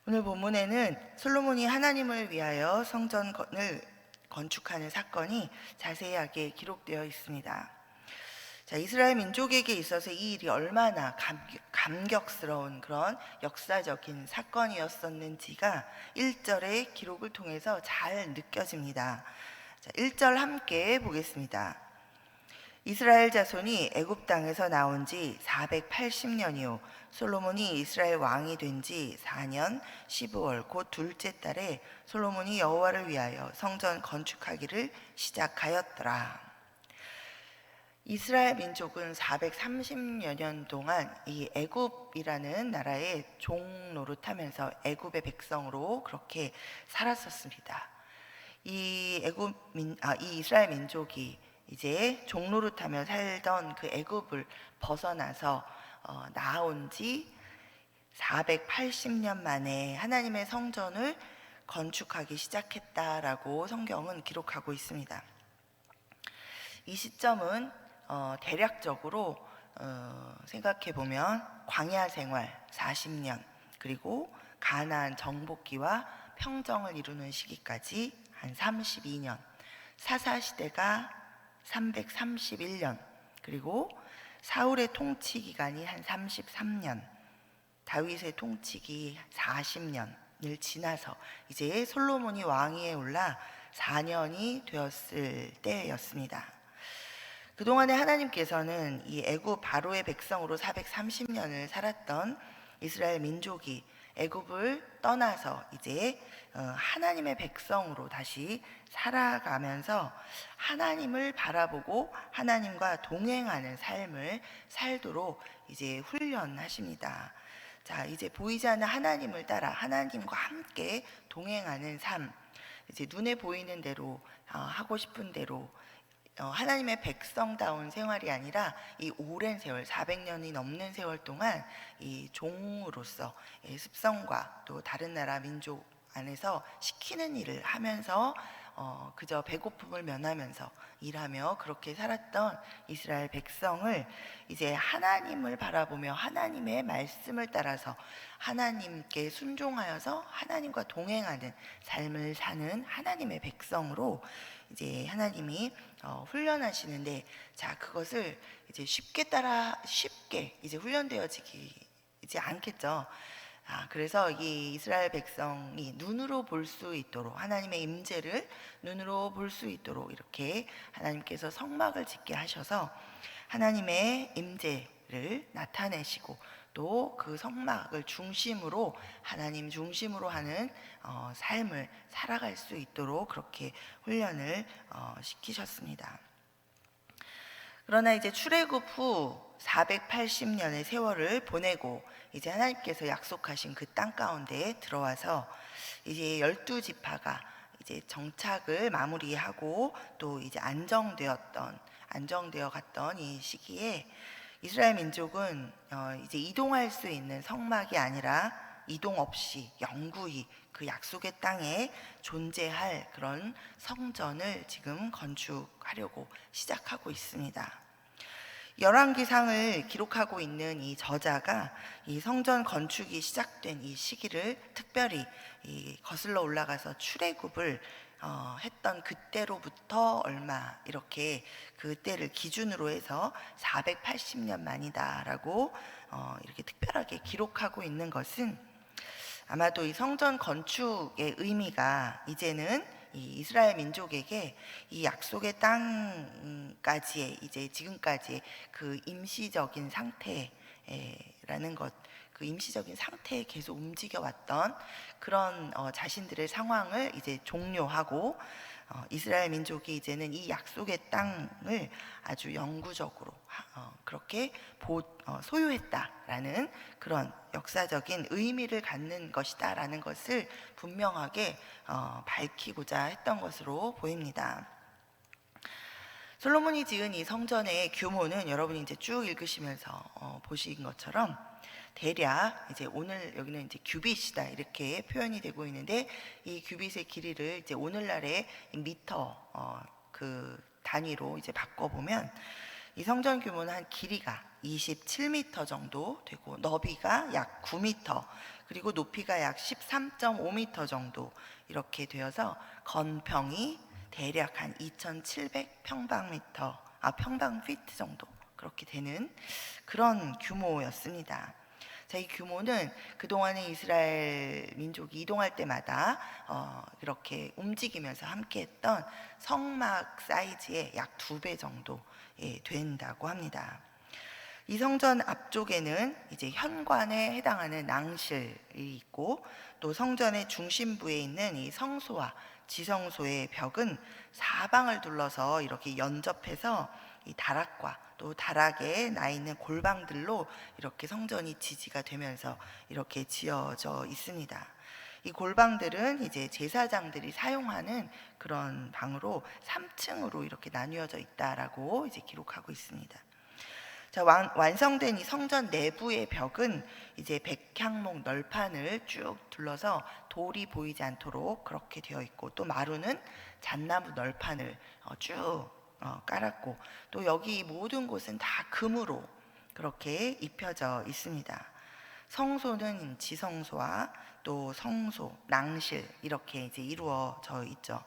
오늘 본문에는 솔로몬이 하나님을 위하여 성전을 건축하는 사건이 자세하게 기록되어 있습니다. 자, 이스라엘 민족에게 있어서 이 일이 얼마나 감격스러운 그런 역사적인 사건이었었는지가 1절의 기록을 통해서 잘 느껴집니다. 자, 1절 함께 보겠습니다. 이스라엘 자손이 애굽 땅에서 나온 지 480년이요 솔로몬이 이스라엘 왕이 된 지 4년 15월 곧 둘째 달에 솔로몬이 여호와를 위하여 성전 건축하기를 시작하였더라. 이스라엘 민족은 430여 년 동안 이 애굽이라는 나라의 종 노릇하면서 애굽의 백성으로 그렇게 살았었습니다. 이 이스라엘 민족이 이제 종 노릇하며 살던 그 애굽을 벗어나서 나온 지 480년 만에 하나님의 성전을 건축하기 시작했다라고 성경은 기록하고 있습니다. 이 시점은 대략적으로 생각해 보면 광야 생활 40년 그리고 가나안 정복기와 평정을 이루는 시기까지 한 32년, 사사 시대가 331년, 그리고 사울의 통치 기간이 한 33년, 다윗의 통치기 40년을 지나서 이제 솔로몬이 왕위에 올라 4년이 되었을 때였습니다. 그동안에 하나님께서는 이 애굽 바로의 백성으로 430년을 살았던 이스라엘 민족이 애굽을 떠나서 이제 하나님의 백성으로 다시 살아가면서 하나님을 바라보고 하나님과 동행하는 삶을 살도록 이제 훈련하십니다. 자, 이제 보이지 않는 하나님을 따라 하나님과 함께 동행하는 삶, 이제 눈에 보이는 대로 하고 싶은 대로 하나님의 백성다운 생활이 아니라 이 오랜 세월 400년이 넘는 세월 동안 이 종으로서 습성과 또 다른 나라 민족 안에서 시키는 일을 하면서 그저 배고픔을 면하면서 일하며 그렇게 살았던 이스라엘 백성을 이제 하나님을 바라보며 하나님의 말씀을 따라서 하나님께 순종하여서 하나님과 동행하는 삶을 사는 하나님의 백성으로 이제 하나님이 훈련하시는데, 자, 그것을 이제 쉽게 이제 훈련되어지지 않겠죠. 그래서 이 이스라엘 백성이 눈으로 볼 수 있도록 하나님의 임재를 눈으로 볼 수 있도록 이렇게 하나님께서 성막을 짓게 하셔서 하나님의 임재를 나타내시고 또 그 성막을 중심으로 하나님 중심으로 하는 삶을 살아갈 수 있도록 그렇게 훈련을 시키셨습니다. 그러나 이제 출애굽 후 480년의 세월을 보내고 이제 하나님께서 약속하신 그 땅 가운데에 들어와서 이제 12지파가 이제 정착을 마무리하고 또 이제 안정되어 갔던 이 시기에 이스라엘 민족은 이제 이동할 수 있는 성막이 아니라 이동 없이 영구히 그 약속의 땅에 존재할 그런 성전을 지금 건축하려고 시작하고 있습니다. 열왕기상을 기록하고 있는 이 저자가 이 성전 건축이 시작된 이 시기를 특별히 거슬러 올라가서 출애굽을 했던 그때로부터 얼마 이렇게 그때를 기준으로 해서 480년 만이다라고 이렇게 특별하게 기록하고 있는 것은 아마도 이 성전 건축의 의미가 이제는 이 이스라엘 민족에게 이 약속의 땅까지의 이제 지금까지 그 임시적인 상태라는 것, 그 임시적인 상태에 계속 움직여 왔던 그런 자신들의 상황을 이제 종료하고 이스라엘 민족이 이제는 이 약속의 땅을 아주 영구적으로 그렇게 소유했다라는 그런 역사적인 의미를 갖는 것이다라는 것을 분명하게 밝히고자 했던 것으로 보입니다. 솔로몬이 지은 이 성전의 규모는 여러분이 이제 쭉 읽으시면서 보신 것처럼 대략 이제 오늘 여기는 이제 규빗이다 이렇게 표현이 되고 있는데, 이 규빗의 길이를 이제 오늘날의 미터 그 단위로 이제 바꿔보면 이 성전 규모는 한 길이가 27m 정도 되고 너비가 약 9m, 그리고 높이가 약 13.5m 정도 이렇게 되어서 건평이 대략 한 2,700평방미터, 평방피트 정도 그렇게 되는 그런 규모였습니다. 자, 이 규모는 그동안에 이스라엘 민족이 이동할 때마다 이렇게 움직이면서 함께했던 성막 사이즈의 약 2배 정도 된다고 합니다. 이 성전 앞쪽에는 이제 현관에 해당하는 낭실이 있고, 또 성전의 중심부에 있는 이 성소와 지성소의 벽은 사방을 둘러서 이렇게 연접해서 이 다락과 또 다락에 나 있는 골방들로 이렇게 성전이 지지가 되면서 이렇게 지어져 있습니다. 이 골방들은 이제 제사장들이 사용하는 그런 방으로 3층으로 이렇게 나뉘어져 있다라고 이제 기록하고 있습니다. 자, 완성된 이 성전 내부의 벽은 이제 백향목 널판을 쭉 둘러서 돌이 보이지 않도록 그렇게 되어 있고, 또 마루는 잣나무 널판을 쭉 깔았고, 또 여기 모든 곳은 다 금으로 그렇게 입혀져 있습니다. 성소는 지성소와 또 성소, 낭실 이렇게 이제 이루어져 있죠.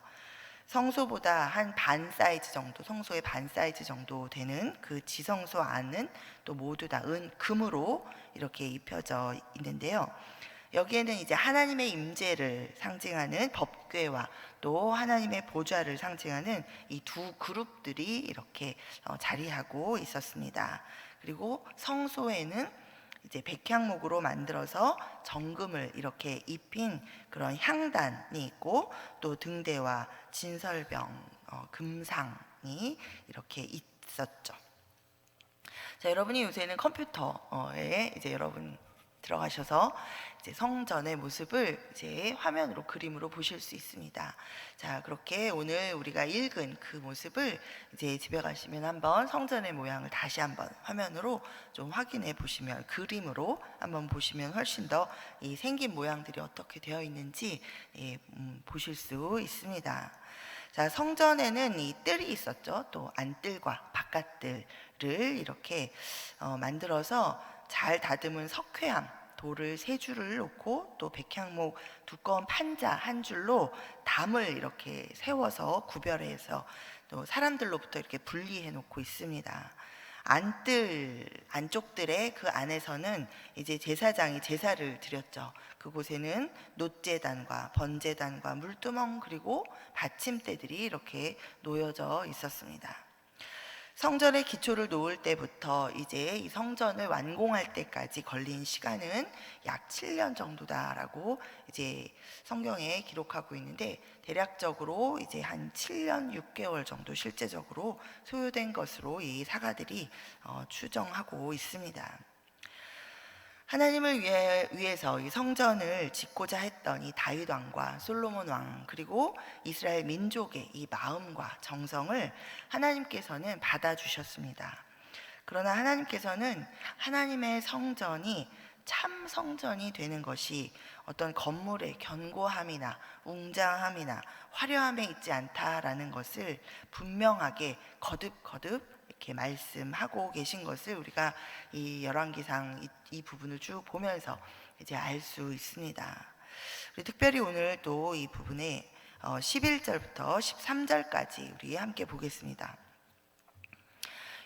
성소보다 한 반 사이즈 정도, 성소의 반 사이즈 정도 되는 그 지성소 안은 또 모두 다 금으로 이렇게 입혀져 있는데요. 여기에는 이제 하나님의 임재를 상징하는 법궤와 또 하나님의 보좌를 상징하는 이 두 그룹들이 이렇게 자리하고 있었습니다. 그리고 성소에는 이제 백향목으로 만들어서 정금을 이렇게 입힌 그런 향단이 있고, 또 등대와 진설병, 금상이 이렇게 있었죠. 자, 여러분이 요새는 컴퓨터에 이제 여러분 들어가셔서 이제 성전의 모습을 이제 화면으로 그림으로 보실 수 있습니다. 자, 그렇게 오늘 우리가 읽은 그 모습을 이제 집에 가시면 한번 성전의 모양을 다시 한번 화면으로 좀 확인해 보시면, 그림으로 한번 보시면 훨씬 더 이 생긴 모양들이 어떻게 되어 있는지 보실 수 있습니다. 자, 성전에는 이 뜰이 있었죠. 또 안뜰과 바깥뜰을 이렇게 만들어서 잘 다듬은 석회암 돌을 3줄을 놓고, 또 백향목 두꺼운 판자 한 줄로 담을 이렇게 세워서 구별해서 또 사람들로부터 이렇게 분리해 놓고 있습니다. 안뜰 안쪽들의 그 안에서는 이제 제사장이 제사를 드렸죠. 그곳에는 놋제단과 번제단과 물두멍 그리고 받침대들이 이렇게 놓여져 있었습니다. 성전의 기초를 놓을 때부터 이제 이 성전을 완공할 때까지 걸린 시간은 약 7년 정도다라고 이제 성경에 기록하고 있는데, 대략적으로 이제 한 7년 6개월 정도 실제적으로 소요된 것으로 이 사가들이 추정하고 있습니다. 하나님을 위해서 이 성전을 짓고자 했던 이 다윗 왕과 솔로몬 왕, 그리고 이스라엘 민족의 이 마음과 정성을 하나님께서는 받아주셨습니다. 그러나 하나님께서는 하나님의 성전이 참 성전이 되는 것이 어떤 건물의 견고함이나 웅장함이나 화려함에 있지 않다라는 것을 분명하게 거듭거듭 이렇게 말씀하고 계신 것을 우리가 이 열왕기상 이 부분을 쭉 보면서 이제 알 수 있습니다. 특별히 오늘 또 이 부분에 11절부터 13절까지 우리 함께 보겠습니다.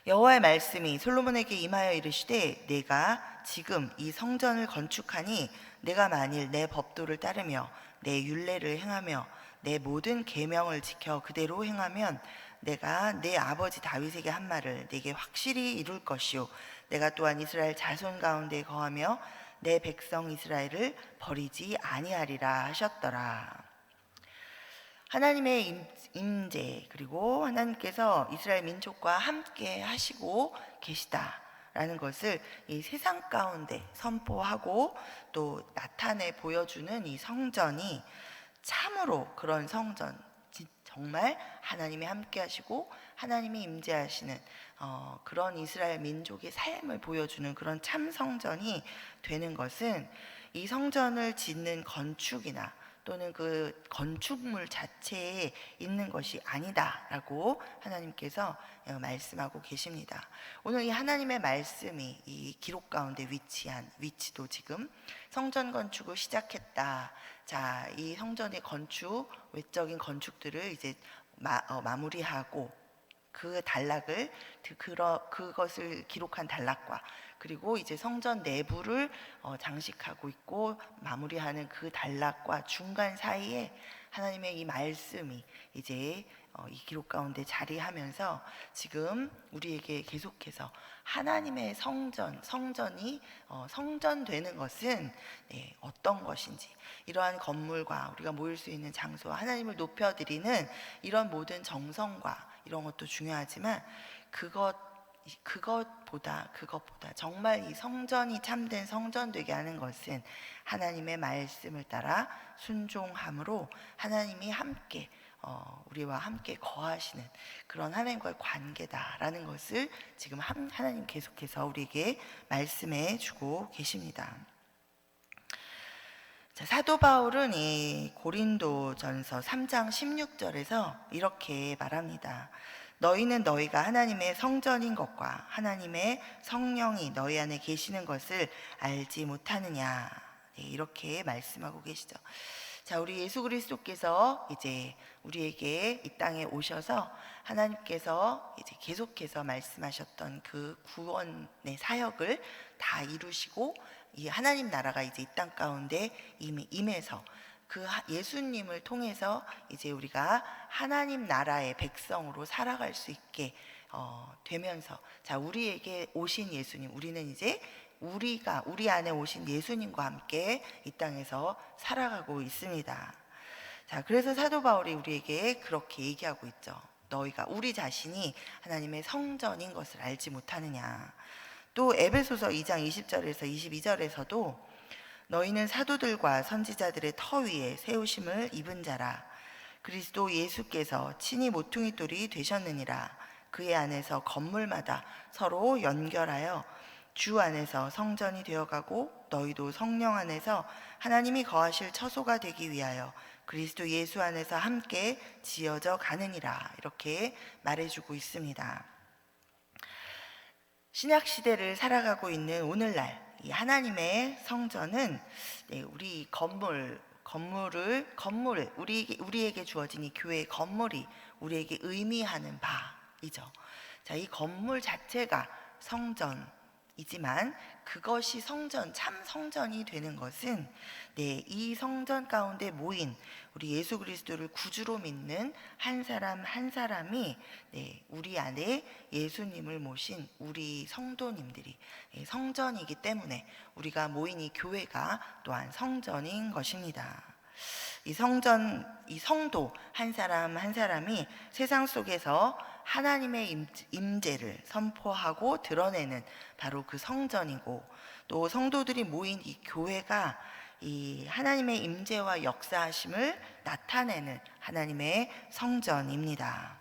여호와의 말씀이 솔로몬에게 임하여 이르시되, 내가 지금 이 성전을 건축하니 내가 만일 내 법도를 따르며 내 율례를 행하며 내 모든 계명을 지켜 그대로 행하면 내가 내 아버지 다윗에게 한 말을 내게 확실히 이룰 것이요, 내가 또한 이스라엘 자손 가운데 거하며 내 백성 이스라엘을 버리지 아니하리라 하셨더라. 하나님의 임재, 그리고 하나님께서 이스라엘 민족과 함께 하시고 계시다라는 것을 이 세상 가운데 선포하고 또 나타내 보여주는 이 성전이 참으로 그런 성전, 정말 하나님이 함께 하시고 하나님이 임재하시는 그런 이스라엘 민족의 삶을 보여주는 그런 참 성전이 되는 것은 이 성전을 짓는 건축이나 또는 그 건축물 자체에 있는 것이 아니다라고 하나님께서 말씀하고 계십니다. 오늘 이 하나님의 말씀이 이 기록 가운데 위치한 위치도 지금 성전 건축을 시작했다. 자, 이 성전의 건축, 외적인 건축들을 이제 마무리하고 그 단락을 그것을 기록한 단락과 그리고 이제 성전 내부를 장식하고 있고 마무리하는 그 단락과 중간 사이에 하나님의 이 말씀이 이제 이 기록 가운데 자리하면서 지금 우리에게 계속해서 하나님의 성전이 성전되는 것은 어떤 것인지, 이러한 건물과 우리가 모일 수 있는 장소와 하나님을 높여드리는 이런 모든 정성과 이런 것도 중요하지만 그것보다 정말 이 성전이 참된 성전 되게 하는 것은 하나님의 말씀을 따라 순종함으로 하나님이 함께 우리와 함께 거하시는 그런 하나님과의 관계다라는 것을 지금 하나님 계속해서 우리에게 말씀해 주고 계십니다. 자, 사도 바울은 이 고린도전서 3장 16절에서 이렇게 말합니다. 너희는 너희가 하나님의 성전인 것과 하나님의 성령이 너희 안에 계시는 것을 알지 못하느냐. 이렇게 말씀하고 계시죠. 자, 우리 예수 그리스도께서 이제 우리에게 이 땅에 오셔서 하나님께서 이제 계속해서 말씀하셨던 그 구원의 사역을 다 이루시고 이 하나님 나라가 이제 이 땅 가운데 이미 임해서 그 예수님을 통해서 이제 우리가 하나님 나라의 백성으로 살아갈 수 있게 되면서, 자, 우리에게 오신 예수님, 우리는 이제 우리 안에 오신 예수님과 함께 이 땅에서 살아가고 있습니다. 자, 그래서 사도 바울이 우리에게 그렇게 얘기하고 있죠. 너희가 우리 자신이 하나님의 성전인 것을 알지 못하느냐. 또 에베소서 2장 20절에서 22절에서도 너희는 사도들과 선지자들의 터 위에 세우심을 입은 자라. 그리스도 예수께서 친히 모퉁이 돌이 되셨느니라. 그의 안에서 건물마다 서로 연결하여 주 안에서 성전이 되어가고 너희도 성령 안에서 하나님이 거하실 처소가 되기 위하여 그리스도 예수 안에서 함께 지어져 가느니라. 이렇게 말해주고 있습니다. 신약 시대를 살아가고 있는 오늘날 이 하나님의 성전은 우리 우리에게 주어진 이 교회의 건물이 우리에게 의미하는 바이죠. 자, 이 건물 자체가 성전이지만 그것이 참 성전이 되는 것은 이 성전 가운데 모인 우리 예수 그리스도를 구주로 믿는 한 사람 한 사람이 우리 안에 예수님을 모신 우리 성도님들이 성전이기 때문에 우리가 모인 이 교회가 또한 성전인 것입니다. 이 성도 한 사람 한 사람이 세상 속에서 하나님의 임재를 선포하고 드러내는 바로 그 성전이고, 또 성도들이 모인 이 교회가 이 하나님의 임재와 역사하심을 나타내는 하나님의 성전입니다.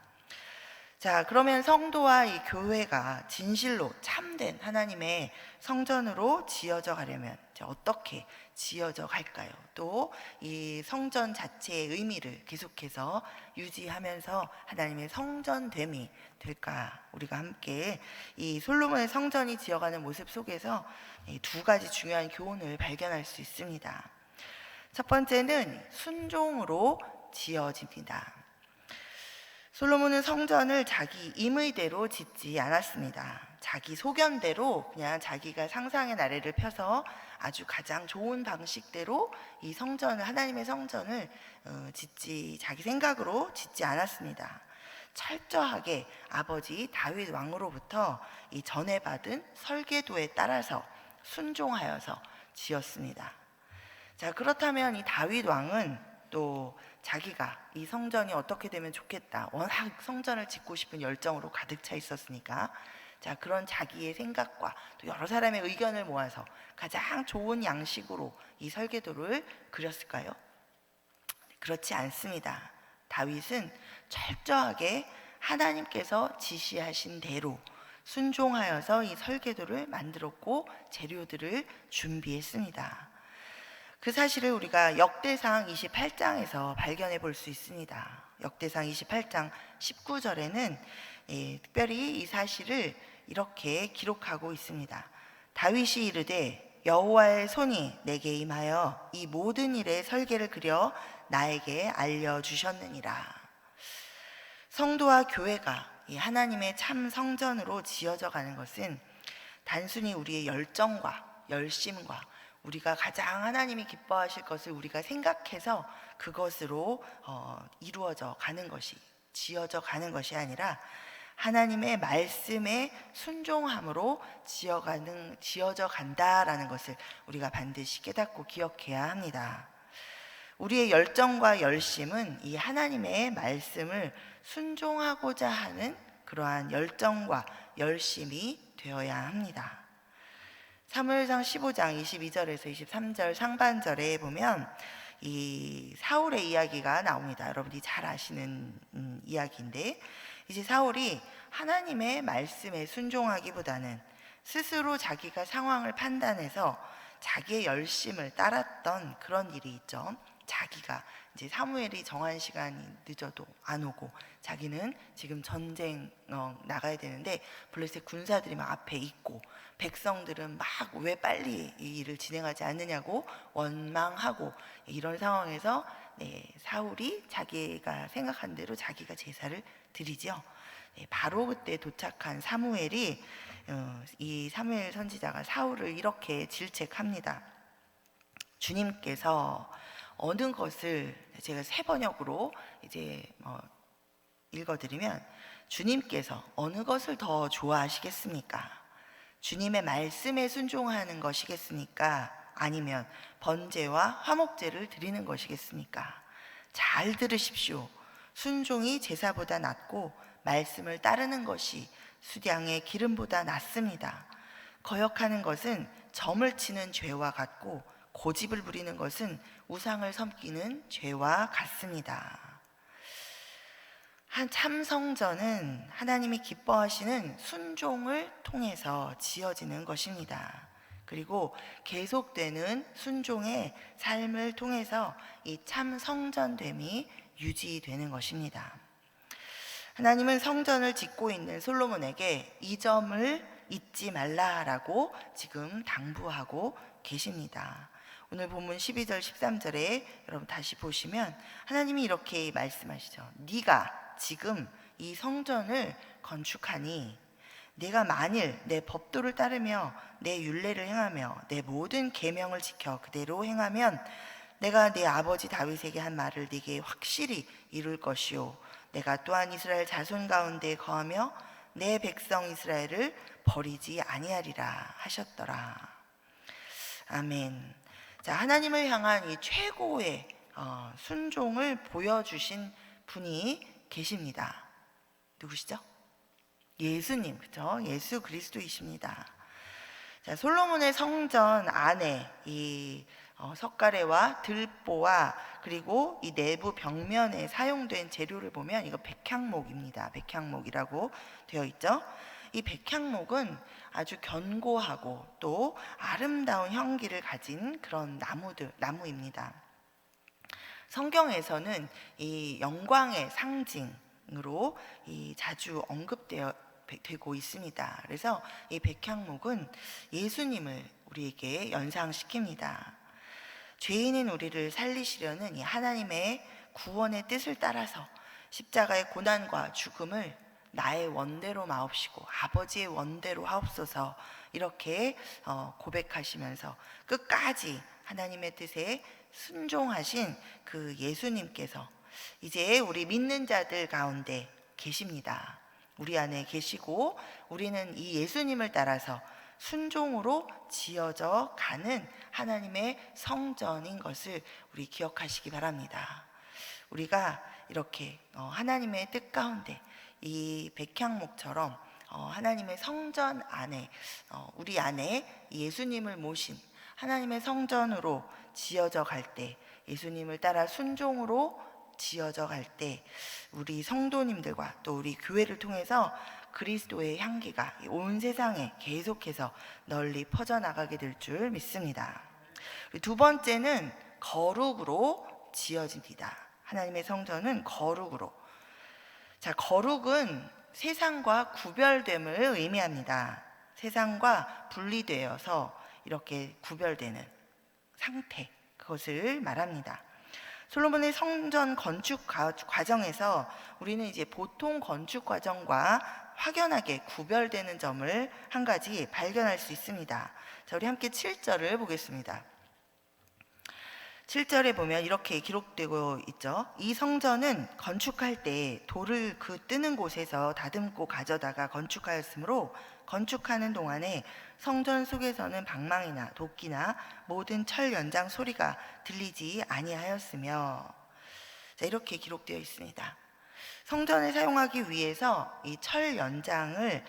자, 그러면 성도와 이 교회가 진실로 참된 하나님의 성전으로 지어져 가려면 어떻게 지어져 갈까요? 또 이 성전 자체의 의미를 계속해서 유지하면서 하나님의 성전됨이 될까? 우리가 함께 이 솔로몬의 성전이 지어가는 모습 속에서 두 가지 중요한 교훈을 발견할 수 있습니다. 첫 번째는 순종으로 지어집니다. 솔로몬은 성전을 자기 임의대로 짓지 않았습니다. 자기 소견대로 그냥 자기가 상상의 나래를 펴서 아주 가장 좋은 방식대로 이 성전을, 하나님의 성전을 자기 생각으로 짓지 않았습니다. 철저하게 아버지 다윗 왕으로부터 이 전해받은 설계도에 따라서 순종하여서 지었습니다. 자, 그렇다면 이 다윗 왕은 또 자기가 이 성전이 어떻게 되면 좋겠다, 워낙 성전을 짓고 싶은 열정으로 가득 차 있었으니까, 자, 그런 자기의 생각과 또 여러 사람의 의견을 모아서 가장 좋은 양식으로 이 설계도를 그렸을까요? 그렇지 않습니다. 다윗은 철저하게 하나님께서 지시하신 대로 순종하여서 이 설계도를 만들었고 재료들을 준비했습니다. 그 사실을 우리가 역대상 28장에서 발견해 볼 수 있습니다. 역대상 28장 19절에는 특별히 이 사실을 이렇게 기록하고 있습니다. 다윗이 이르되 여호와의 손이 내게 임하여 이 모든 일의 설계를 그려 나에게 알려주셨느니라. 성도와 교회가 이 하나님의 참 성전으로 지어져 가는 것은 단순히 우리의 열정과 열심과 우리가 가장 하나님이 기뻐하실 것을 우리가 생각해서 그것으로 이루어져 가는 것이, 지어져 가는 것이 아니라 하나님의 말씀에 순종함으로 지어져 간다라는 것을 우리가 반드시 깨닫고 기억해야 합니다. 우리의 열정과 열심은 이 하나님의 말씀을 순종하고자 하는 그러한 열정과 열심이 되어야 합니다. 사무엘상 15장 22절에서 23절 상반절에 보면 이 사울의 이야기가 나옵니다. 여러분이 잘 아시는 이야기인데, 이제 사울이 하나님의 말씀에 순종하기보다는 스스로 자기가 상황을 판단해서 자기의 열심을 따랐던 그런 일이 있죠. 자기가 이제 사무엘이 정한 시간이 늦어도 안 오고, 자기는 지금 전쟁 나가야 되는데 블레셋 군사들이 막 앞에 있고 백성들은 막 왜 빨리 이 일을 진행하지 않느냐고 원망하고, 이런 상황에서 사울이 자기가 생각한 대로 자기가 제사를 드리죠. 바로 그때 도착한 사무엘이 이 사무엘 선지자가 사울을 이렇게 질책합니다. 주님께서 어느 것을, 제가 새 번역으로 이제 읽어드리면, 주님께서 어느 것을 더 좋아하시겠습니까? 주님의 말씀에 순종하는 것이겠습니까? 아니면 번제와 화목제를 드리는 것이겠습니까? 잘 들으십시오. 순종이 제사보다 낫고 말씀을 따르는 것이 수량의 기름보다 낫습니다. 거역하는 것은 점을 치는 죄와 같고 고집을 부리는 것은 우상을 섬기는 죄와 같습니다. 한 참성전은 하나님이 기뻐하시는 순종을 통해서 지어지는 것입니다. 그리고 계속되는 순종의 삶을 통해서 이 참성전됨이 유지되는 것입니다. 하나님은 성전을 짓고 있는 솔로몬에게 이 점을 잊지 말라라고 지금 당부하고 계십니다. 오늘 본문 12절 13절에 여러분 다시 보시면 하나님이 이렇게 말씀하시죠. 네가 지금 이 성전을 건축하니 내가 만일 내 법도를 따르며 내 율례를 행하며 내 모든 계명을 지켜 그대로 행하면 내가 내 아버지 다윗에게 한 말을 네게 확실히 이룰 것이요 내가 또한 이스라엘 자손 가운데 거하며 내 백성 이스라엘을 버리지 아니하리라 하셨더라. 아멘. 자, 하나님을 향한 이 최고의 순종을 보여주신 분이 계십니다. 누구시죠? 예수님, 그렇죠? 예수 그리스도이십니다. 자, 솔로몬의 성전 안에 이 석가래와 들보와 그리고 이 내부 벽면에 사용된 재료를 보면 이거 백향목입니다. 백향목이라고 되어 있죠. 이 백향목은 아주 견고하고 또 아름다운 향기를 가진 그런 나무입니다. 성경에서는 이 영광의 상징으로 자주 언급되고 있습니다. 그래서 이 백향목은 예수님을 우리에게 연상시킵니다. 죄인인 우리를 살리시려는 이 하나님의 구원의 뜻을 따라서 십자가의 고난과 죽음을 나의 원대로 마옵시고 아버지의 원대로 하옵소서 이렇게 고백하시면서 끝까지 하나님의 뜻에 순종하신 그 예수님께서 이제 우리 믿는 자들 가운데 계십니다. 우리 안에 계시고 우리는 이 예수님을 따라서 순종으로 지어져 가는 하나님의 성전인 것을 우리 기억하시기 바랍니다. 우리가 이렇게 하나님의 뜻 가운데 이 백향목처럼 하나님의 성전 안에 우리 안에 예수님을 모신 하나님의 성전으로 지어져 갈 때, 예수님을 따라 순종으로 지어져 갈 때 우리 성도님들과 또 우리 교회를 통해서 그리스도의 향기가 온 세상에 계속해서 널리 퍼져나가게 될 줄 믿습니다. 두 번째는 거룩으로 지어집니다. 하나님의 성전은 거룩으로. 자, 거룩은 세상과 구별됨을 의미합니다. 세상과 분리되어서 이렇게 구별되는 상태, 그것을 말합니다. 솔로몬의 성전 건축 과정에서 우리는 이제 보통 건축 과정과 확연하게 구별되는 점을 한 가지 발견할 수 있습니다. 자, 우리 함께 7절을 보겠습니다. 7절에 보면 이렇게 기록되고 있죠. 이 성전은 건축할 때 돌을 그 뜨는 곳에서 다듬고 가져다가 건축하였으므로 건축하는 동안에 성전 속에서는 방망이나 도끼나 모든 철 연장 소리가 들리지 아니하였으며, 자, 이렇게 기록되어 있습니다. 성전을 사용하기 위해서 이 철 연장을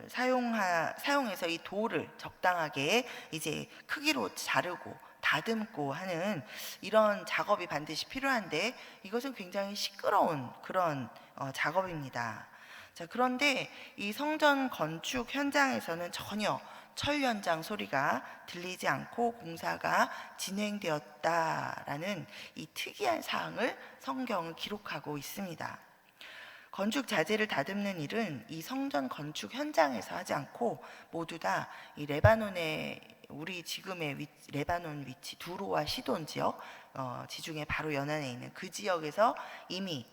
사용해서 이 돌을 적당하게 이제 크기로 자르고 다듬고 하는 이런 작업이 반드시 필요한데, 이것은 굉장히 시끄러운 그런 작업입니다. 자, 그런데 이 성전 건축 현장에서는 전혀 철 연장 소리가 들리지 않고 공사가 진행되었다라는 이 특이한 사항을 성경은 기록하고 있습니다. 건축 자재를 다듬는 일은 이 성전 건축 현장에서 하지 않고 모두 다 이 레바논의, 우리 지금의 레바논 위치 두로와 시돈 지역, 지중해 바로 연안에 있는 그 지역에서 이미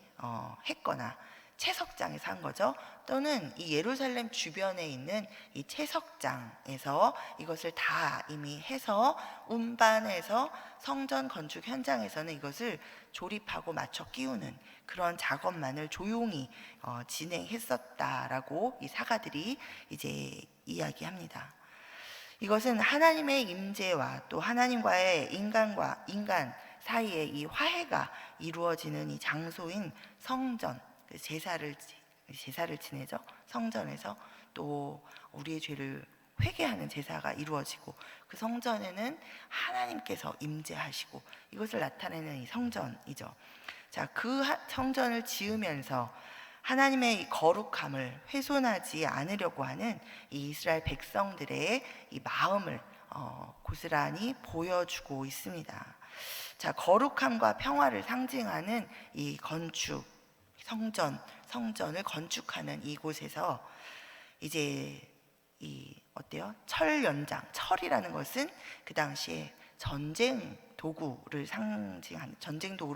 했거나 채석장에서 한 거죠. 또는 이 예루살렘 주변에 있는 이 채석장에서 이것을 다 이미 해서 운반해서 성전 건축 현장에서는 이것을 조립하고 맞춰 끼우는 그런 작업만을 조용히 진행했었다라고 이 사가들이 이제 이야기합니다. 이것은 하나님의 임재와 또 하나님과의 인간 사이에 이 화해가 이루어지는 이 장소인 성전, 제사를 지내죠. 성전에서 또 우리의 죄를 회개하는 제사가 이루어지고, 그 성전에는 하나님께서 임재하시고, 이것을 나타내는 이 성전이죠. 자, 그 성전을 지으면서 하나님의 이 거룩함을 훼손하지 않으려고 하는 이 이스라엘 백성들의 이 마음을 고스란히 보여주고 있습니다. 자, 거룩함과 평화를 상징하는 이 건축, 성전을 건축하는 이곳에서 이제 어때요? 철 연장, 철이라는 것은 그 당시에 전쟁 도구를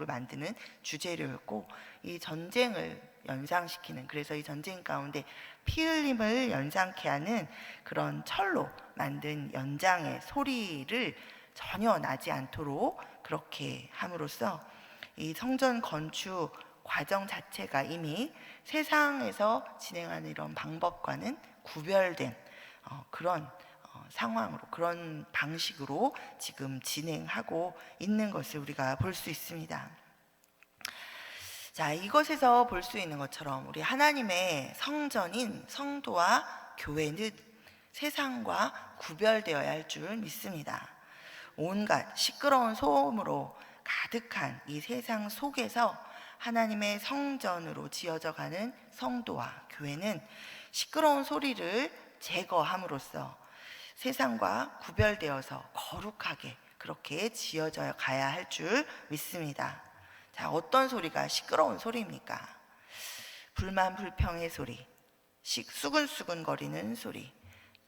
만드는 주재료였고, 이 전쟁을 연상시키는, 그래서 이 전쟁 가운데 피 흘림을 연상케 하는 그런 철로 만든 연장의 소리를 전혀 나지 않도록 그렇게 함으로써 이 성전 건축 과정 자체가 이미 세상에서 진행하는 이런 방법과는 구별된 그런 상황으로, 그런 방식으로 지금 진행하고 있는 것을 우리가 볼 수 있습니다. 자, 이것에서 볼 수 있는 것처럼 우리 하나님의 성전인 성도와 교회는 세상과 구별되어야 할 줄 믿습니다. 온갖 시끄러운 소음으로 가득한 이 세상 속에서 하나님의 성전으로 지어져 가는 성도와 교회는 시끄러운 소리를 제거함으로써 세상과 구별되어서 거룩하게 그렇게 지어져 가야 할 줄 믿습니다. 자, 어떤 소리가 시끄러운 소리입니까? 불만 불평의 소리, 수근수근 거리는 소리,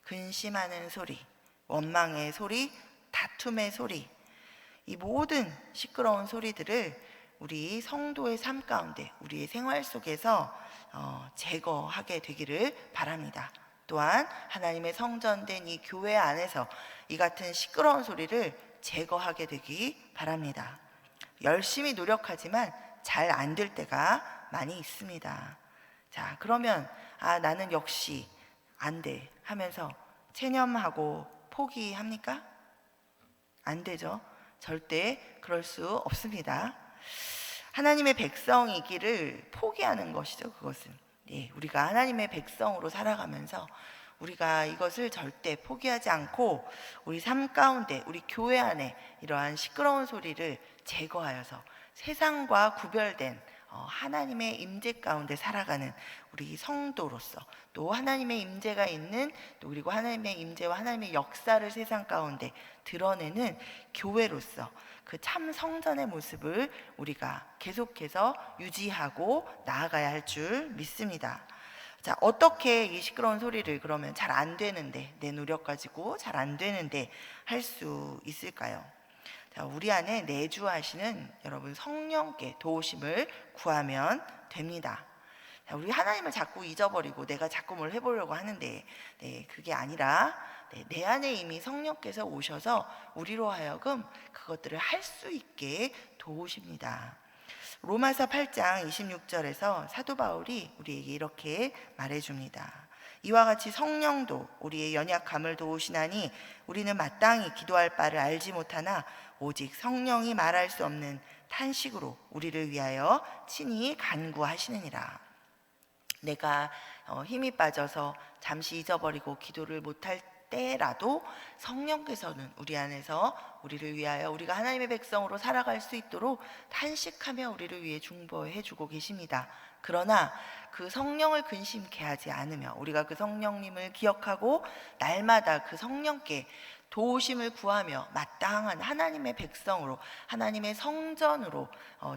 근심하는 소리, 원망의 소리, 다툼의 소리, 이 모든 시끄러운 소리들을 우리 성도의 삶 가운데, 우리의 생활 속에서 제거하게 되기를 바랍니다. 또한 하나님의 성전된 이 교회 안에서 이 같은 시끄러운 소리를 제거하게 되기 바랍니다. 열심히 노력하지만 잘 안 될 때가 많이 있습니다. 자, 그러면 나는 역시 안 돼 하면서 체념하고 포기합니까? 안 되죠. 절대 그럴 수 없습니다. 하나님의 백성이기를 포기하는 것이죠. 그것은 우리가 하나님의 백성으로 살아가면서 우리가 이것을 절대 포기하지 않고 우리 삶 가운데, 우리 교회 안에 이러한 시끄러운 소리를 제거하여서 세상과 구별된 하나님의 임재 가운데 살아가는 우리 성도로서, 또 하나님의 임재가 있는, 또 그리고 하나님의 임재와 하나님의 역사를 세상 가운데 드러내는 교회로서 그 참 성전의 모습을 우리가 계속해서 유지하고 나아가야 할 줄 믿습니다. 자, 어떻게 이 시끄러운 소리를 그러면 잘 안 되는데, 내 노력 가지고 잘 안 되는데 할 수 있을까요? 자, 우리 안에 내주하시는 여러분 성령께 도우심을 구하면 됩니다. 자, 우리 하나님을 자꾸 잊어버리고 내가 자꾸 뭘 해보려고 하는데, 그게 아니라 내 안에 이미 성령께서 오셔서 우리로 하여금 그것들을 할 수 있게 도우십니다. 로마서 8장 26절에서 사도 바울이 우리에게 이렇게 말해줍니다. 이와 같이 성령도 우리의 연약함을 도우시나니 우리는 마땅히 기도할 바를 알지 못하나 오직 성령이 말할 수 없는 탄식으로 우리를 위하여 친히 간구하시느니라. 내가 힘이 빠져서 잠시 잊어버리고 기도를 못할 때라도 성령께서는 우리 안에서 우리를 위하여, 우리가 하나님의 백성으로 살아갈 수 있도록 탄식하며 우리를 위해 중보해 주고 계십니다. 그러나 그 성령을 근심케 하지 않으며 우리가 그 성령님을 기억하고 날마다 그 성령께 도우심을 구하며 마땅한 하나님의 백성으로, 하나님의 성전으로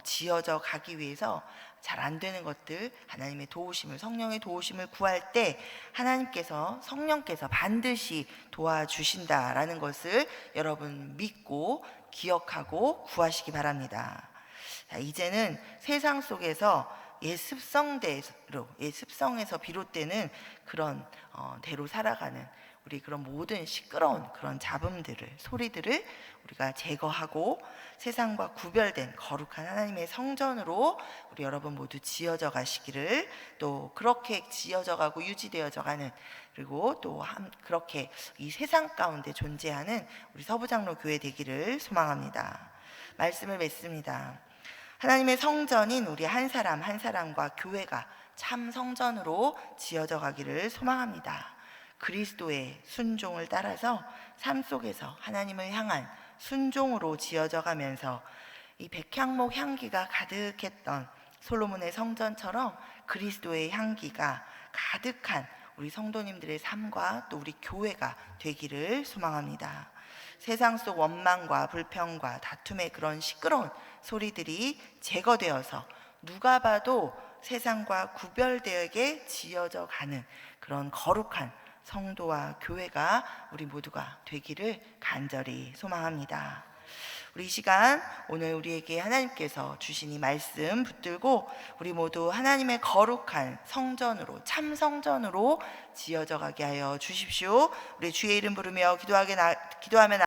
지어져 가기 위해서 잘 안 되는 것들, 하나님의 도우심을, 성령의 도우심을 구할 때 하나님께서, 성령께서 반드시 도와주신다라는 것을 여러분 믿고 기억하고 구하시기 바랍니다. 자, 이제는 세상 속에서 옛 습성에서 비롯되는 그런 대로 살아가는 우리 그런 모든 시끄러운 그런 잡음들을, 소리들을 우리가 제거하고 세상과 구별된 거룩한 하나님의 성전으로 우리 여러분 모두 지어져 가시기를, 또 그렇게 지어져 가고 유지되어져 가는, 그리고 또 그렇게 이 세상 가운데 존재하는 우리 서부장로 교회 되기를 소망합니다. 말씀을 맺습니다. 하나님의 성전인 우리 한 사람 한 사람과 교회가 참 성전으로 지어져 가기를 소망합니다. 그리스도의 순종을 따라서 삶 속에서 하나님을 향한 순종으로 지어져 가면서 이 백향목 향기가 가득했던 솔로몬의 성전처럼 그리스도의 향기가 가득한 우리 성도님들의 삶과 또 우리 교회가 되기를 소망합니다. 세상 속 원망과 불평과 다툼의 그런 시끄러운 소리들이 제거되어서 누가 봐도 세상과 구별되게 지어져 가는 그런 거룩한 성도와 교회가 우리 모두가 되기를 간절히 소망합니다. 우리 이 시간 오늘 우리에게 하나님께서 주신 이 말씀 붙들고 우리 모두 하나님의 거룩한 성전으로, 참 성전으로 지어져 가게 하여 주십시오. 우리 주의 이름 부르며 기도하며